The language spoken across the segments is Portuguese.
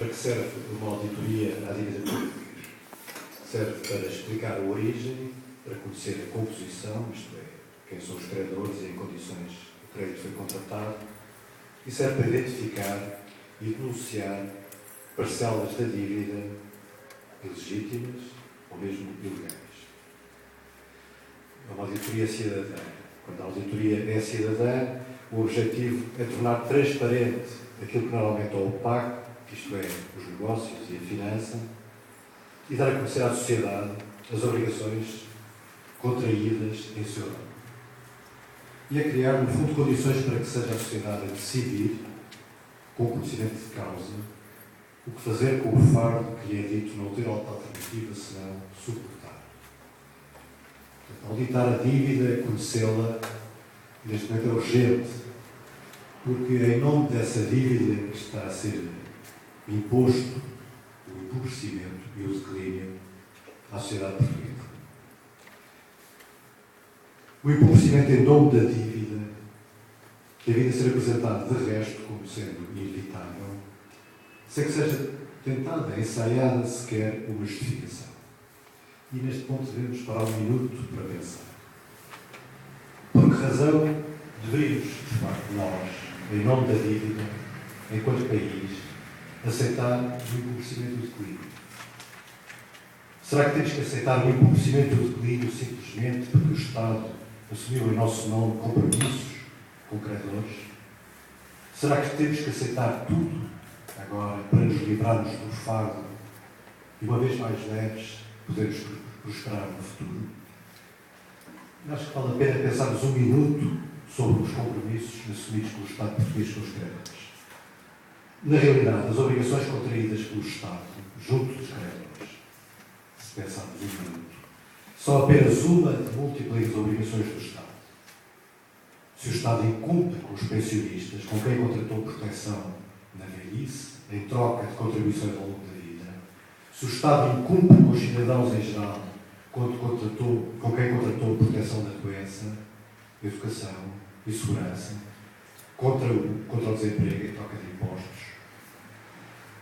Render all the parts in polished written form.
para que serve uma auditoria à dívida pública? Serve para explicar a origem, para conhecer a composição, isto é, quem são os credores e em condições o crédito foi contratado, e serve para identificar e denunciar parcelas da dívida ilegítimas ou mesmo ilegais. É uma auditoria cidadã. Quando a auditoria é cidadã, o objetivo é tornar transparente aquilo que normalmente é opaco, isto é, os negócios e a finança, e dar a conhecer à sociedade as obrigações contraídas em seu nome. E a criar, no fundo, condições para que seja a sociedade a decidir, com conhecimento de causa, o que fazer com o fardo que lhe é dito não ter outra alternativa senão suportar. Portanto, auditar a dívida, conhecê-la, neste momento é urgente, porque é em nome dessa dívida que está a ser imposto o empobrecimento e o declínio à sociedade portuguesa. O empobrecimento em nome da dívida tem vindo a ser apresentado de resto como sendo inevitável, sem que seja tentada, ensaiada sequer uma justificação. E neste ponto devemos parar um minuto para pensar. Por que razão deveríamos, de facto, nós, em nome da dívida, enquanto país, aceitar o empobrecimento e o declínio? Será que temos que aceitar o empobrecimento e o declínio simplesmente porque o Estado assumiu em nosso nome compromissos com credores? Será que temos que aceitar tudo agora para nos livrarmos do fardo e, uma vez mais leves, podermos prosperar no futuro? Acho que vale a pena pensarmos um minuto sobre os compromissos assumidos pelo Estado português com os credores. Na realidade, as obrigações contraídas pelo Estado junto dos credores, se pensarmos um minuto, são apenas uma de múltiplas obrigações do Estado. Se o Estado incumpre com os pensionistas, com quem contratou proteção na velhice, em troca de contribuições ao longo da vida, se o Estado incumpre com os cidadãos em geral, com quem contratou proteção da doença, educação e segurança, contra o desemprego em troca de impostos,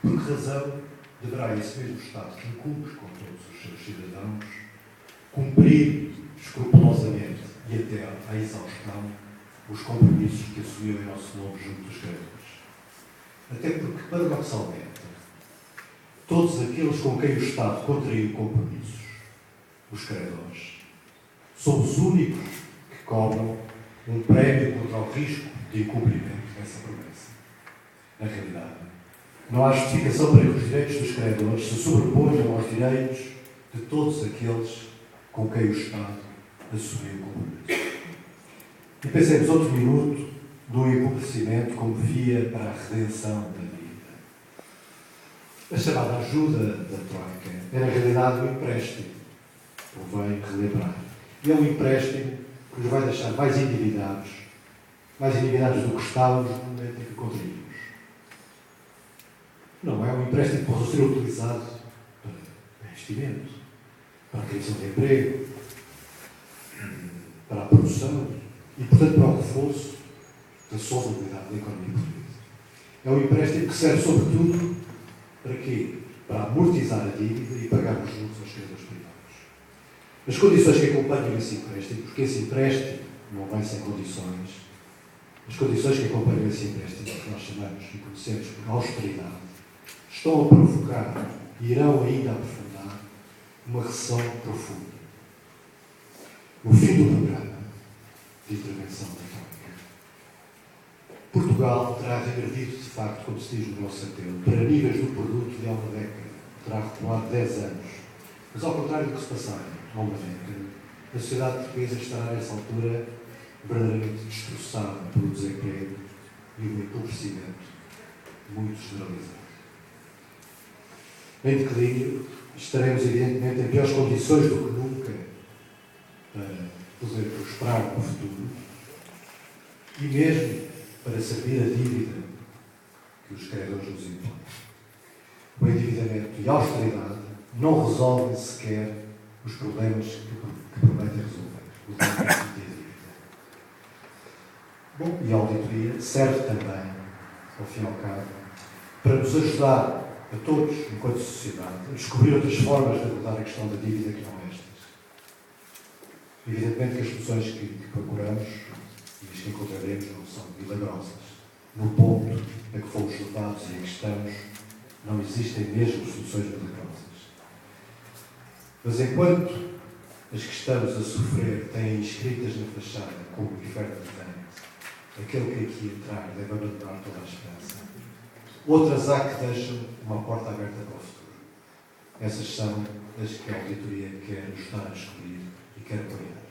por que razão deverá esse mesmo Estado que incumpre com todos os seus cidadãos cumprir escrupulosamente e até à exaustão os compromissos que assumiu em nosso nome junto dos credores? Até porque, paradoxalmente, todos aqueles com quem o Estado contraiu compromissos, os credores, são os únicos que cobram um prémio contra o risco de incumprimento dessa promessa. Na realidade, não há justificação para que os direitos dos credores se sobreponham aos direitos de todos aqueles com quem o Estado assumiu o compromisso. E pensemos outro minuto do empobrecimento como via para a redenção da dívida. A chamada ajuda da Troika é, na realidade, um empréstimo, convém relembrar. E é um empréstimo que nos vai deixar mais endividados do que estávamos no momento em que contraímos. Não é um empréstimo que possa ser utilizado para investimento, para a criação de emprego, para a produção e, portanto, para o reforço da solvabilidade da economia portuguesa. É um empréstimo que serve, sobretudo, para quê? Para amortizar a dívida e pagar os juros aos credores privados. As condições que acompanham esse empréstimo, porque esse empréstimo não vem sem condições, as condições que acompanham esse empréstimo, que nós chamamos e conhecemos por austeridade, estão a provocar e irão ainda aprofundar uma recessão profunda. O fim do programa de intervenção da Troika, Portugal terá regredido, de facto, como se diz no nosso apelo, para níveis do produto de há uma década. Terá recuado 10 anos. Mas, ao contrário do que se passara há uma década, a sociedade portuguesa estará, nessa altura, verdadeiramente destroçada pelo desemprego e um empobrecimento muito generalizado. Em declínio, estaremos, evidentemente, em piores condições do que nunca para poder prosperar no futuro e mesmo para servir a dívida que os credores nos impõem. O endividamento e a austeridade não resolvem sequer os problemas que prometem resolver. O déficit e a dívida. Bom, e a auditoria serve também, ao fim e ao cabo, para nos ajudar a todos, enquanto sociedade, a descobrir outras formas de abordar a questão da dívida que não estas. Evidentemente que as soluções que procuramos e as que encontraremos não são milagrosas. No ponto a que fomos levados e a que estamos, não existem mesmo soluções milagrosas. Mas enquanto as que estamos a sofrer têm inscritas na fachada, como o inferno de Dante, aquele que aqui entrar deve abandonar toda a esperança. Outras há que deixam uma porta aberta para o futuro. Essas são as que a auditoria quer ajudar a descobrir e quer apoiar.